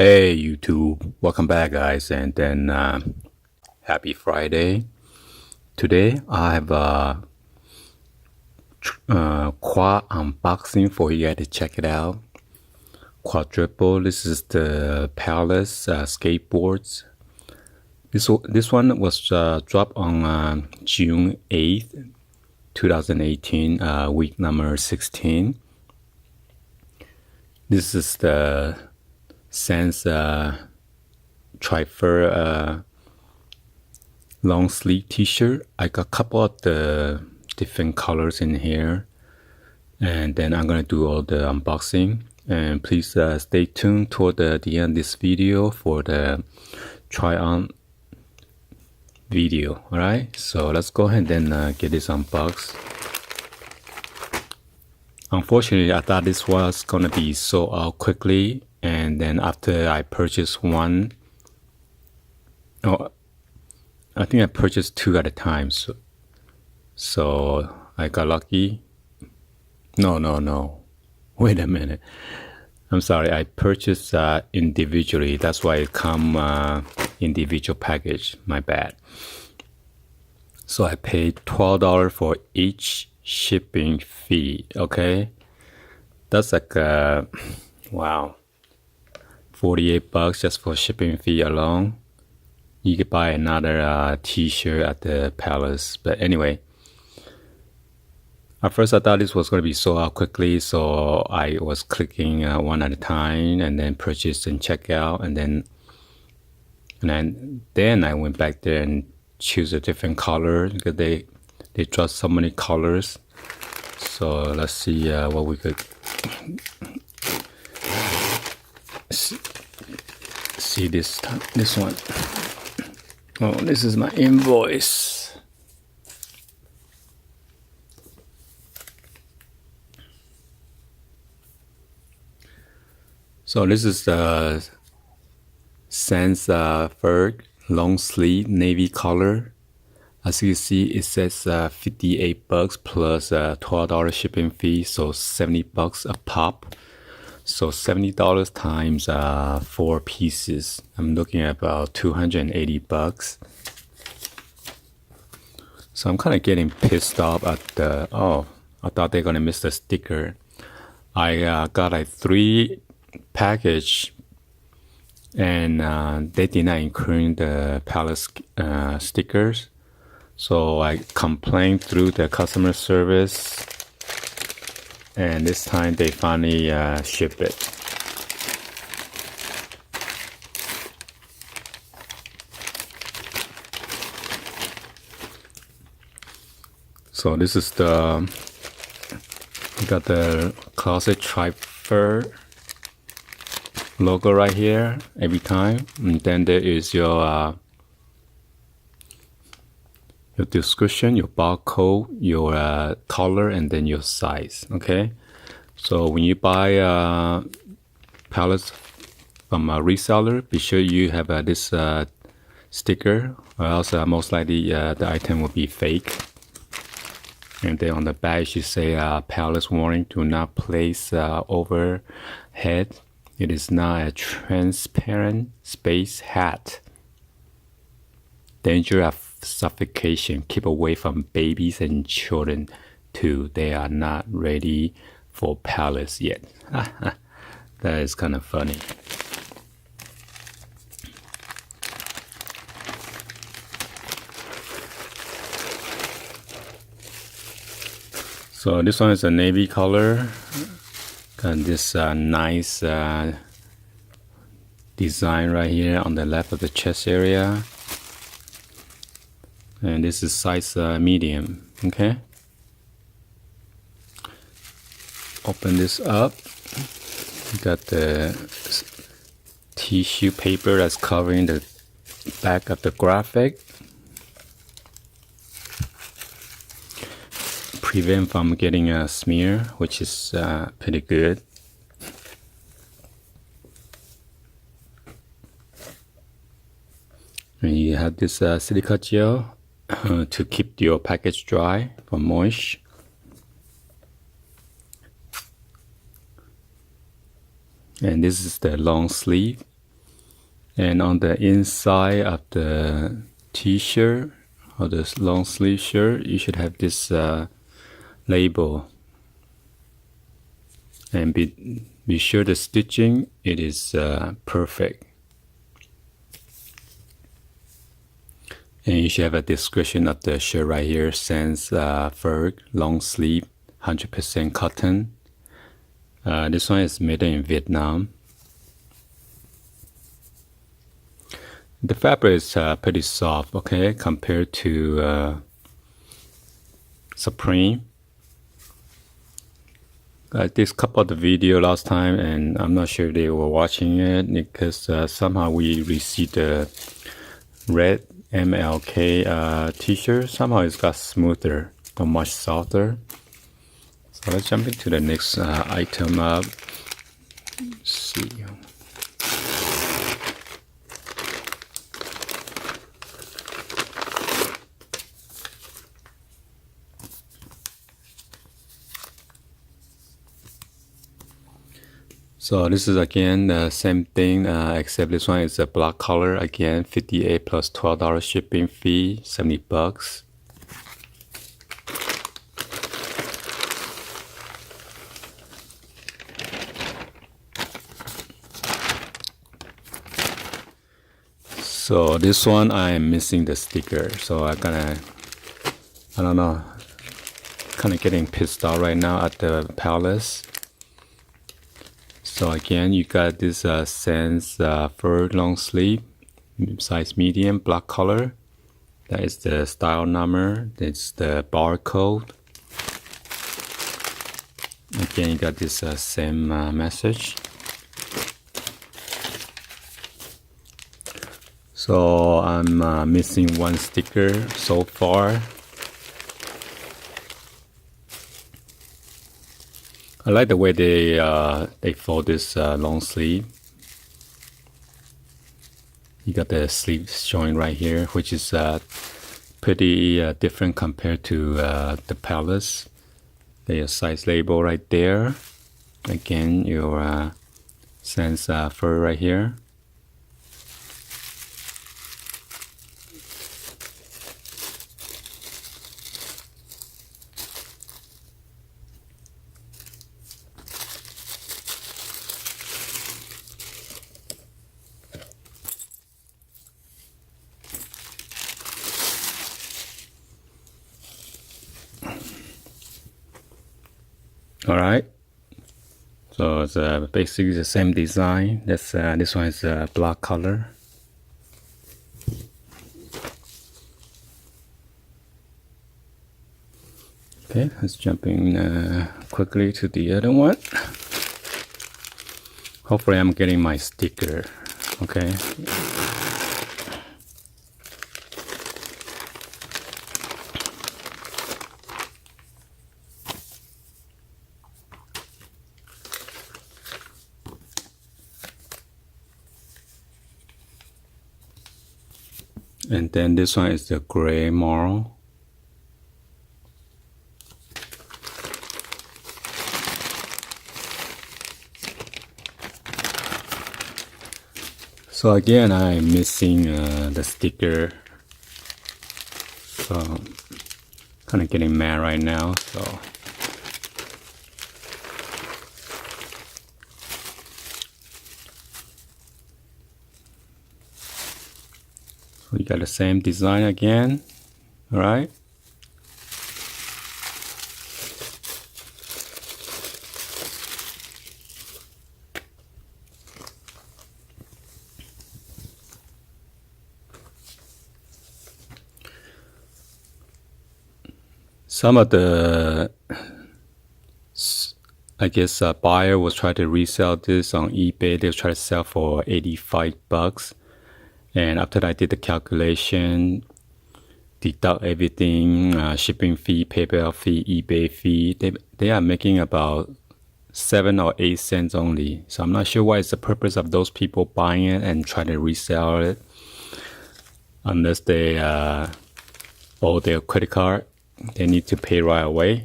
Hey YouTube, welcome back guys, and then happy Friday. Today I have a quad unboxing for you guys to check it out. Quadruple. This is the Palace skateboards. This one was dropped on June 8th, 2018, week number 16. This is the SANS TRI-FERG long sleeve t-shirt. I got a couple of the different colors in here, and then I'm gonna do all the unboxing. And please stay tuned toward the end of this video for the try on video. All right, so let's go ahead and get this unboxed. Unfortunately, I thought this was gonna be sold out quickly, and then after I purchased one, I think I purchased two at a time, so I got lucky. No, wait a minute, I'm sorry, I purchased individually. That's why it come individual package, my bad. So I paid $12 for each shipping fee. Okay, that's like wow, $48 just for shipping fee alone. You could buy another t-shirt at the Palace. But anyway, at first I thought this was going to be sold out quickly, so I was clicking one at a time and then purchase and check out, and then I went back there and choose a different color because they dropped so many colors. So let's see what we could see this one. Oh, this is my invoice. So this is the SANS FERG long sleeve navy color. As you can see, it says $58 plus $12 shipping fee, so $70 a pop. So $70 times 4 pieces. I'm looking at about $280. So I'm kind of getting pissed off at the, I thought they're gonna miss the sticker. I got a 3 package, and they did not include the Palace stickers. So I complained through the customer service, and this time they finally ship it. So this is the, you got the classic TRI-FERG logo right here every time, and then there is your description, your barcode, your color, and then your size. Okay, so when you buy pallets from a reseller, be sure you have this sticker, or else most likely the item will be fake. And then on the back it should say pallets warning: do not place overhead. It is not a transparent space hat. Danger of suffocation. Keep away from babies and children too. They are not ready for pallets yet. That is kind of funny. So this one is a navy color. Got this nice design right here on the left of the chest area. And this is size medium. Okay, open this up. You got the tissue paper that's covering the back of the graphic. Prevent from getting a smear, which is pretty good. And you have this silica gel to keep your package dry from moist. And this is the long sleeve. And on the inside of the t-shirt or the long sleeve shirt, you should have this label. And be sure the stitching, it is perfect. And you should have a description of the shirt right here. SANS FERG Longsleeve, 100% cotton. This one is made in Vietnam. The fabric is pretty soft, okay, compared to Supreme. I did a couple of the video last time, and I'm not sure they were watching it because somehow we received the red MLK t-shirt. Somehow it's got smoother or much softer. So let's jump into the next item up. Let's see. So this is again the same thing, except this one is a black color. Again, 58 plus $12 shipping fee, 70 bucks. So this one I am missing the sticker, so I don't know, kind of getting pissed off right now at the palace. So again, you got this SANS FERG long sleeve, size medium, black color. That is the style number. That's the barcode. Again, you got this same message. So I'm missing one sticker so far. I like the way they fold this long sleeve. You got the sleeves showing right here, which is pretty different compared to the Palace. There's a size label right there. Again, your SANS fur right here. All right, so it's basically the same design. This one is black color. Okay, let's jump in quickly to the other one. Hopefully I'm getting my sticker. Okay. And then this one is the gray marl. So again, I'm missing the sticker. So kind of getting mad right now. So we got the same design again. All right. Some of the, I guess, buyer was trying to resell this on eBay. They was trying to sell for 85 bucks. And after I did the calculation, deduct everything, shipping fee, PayPal fee, eBay fee, they are making about 7 or 8 cents only. So I'm not sure what is the purpose of those people buying it and trying to resell it, unless they owe their credit card. They need to pay right away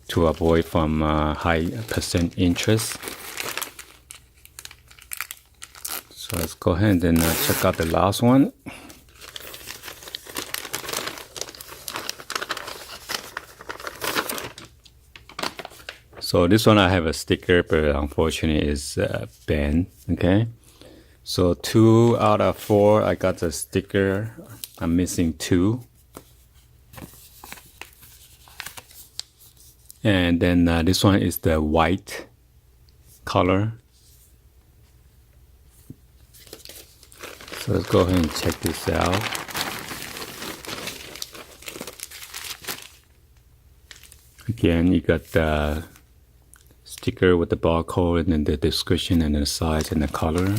to avoid from high % interest. So let's go ahead and check out the last one. So this one I have a sticker, but unfortunately it's bent. Okay, so 2 out of 4 I got the sticker. I'm missing 2. And then this one is the white color. So let's go ahead and check this out. Again, you got the sticker with the barcode and then the description and the size and the color.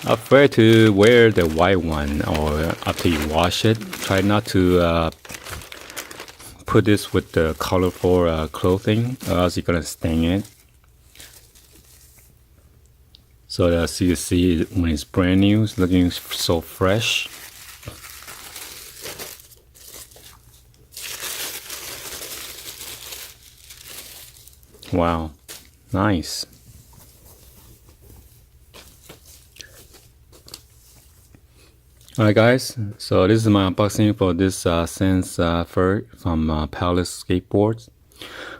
I prefer to wear the white one, or after you wash it, try not to put this with the colorful clothing, or else you're gonna stain it. So as you see, when it's brand new, it's looking so fresh. Wow, nice. Alright guys, so this is my unboxing for this SANS FERG from Palace Skateboards.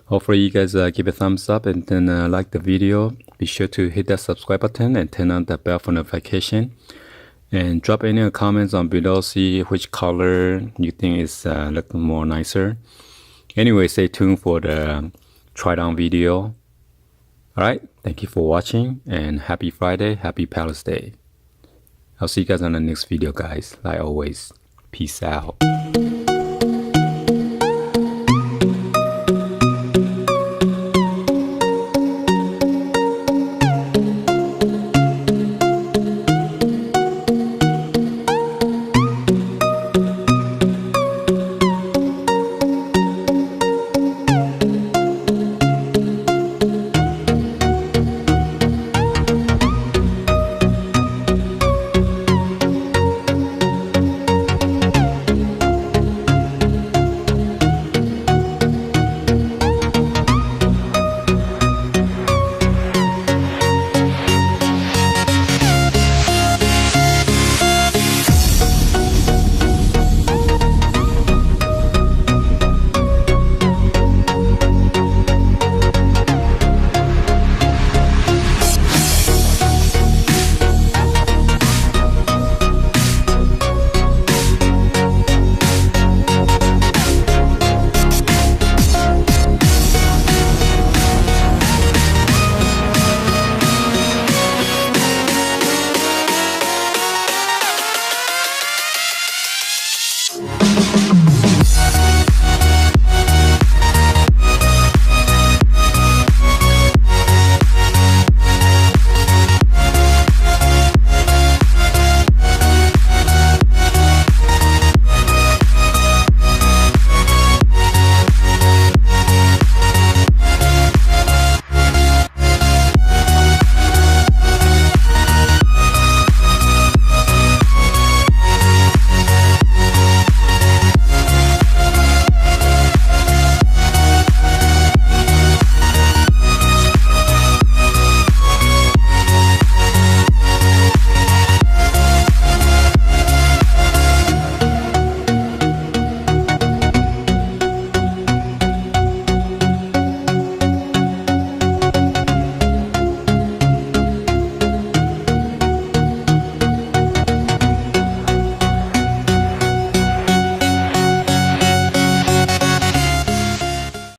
Hopefully you guys give a thumbs up and then like the video. Be sure to hit that subscribe button and turn on the bell for notification. And drop any comments on below, see which color you think is looking more nicer. Anyway, stay tuned for the try-down video. Alright, thank you for watching and happy Friday, happy Palace Day. I'll see you guys on the next video, guys. Like always, peace out.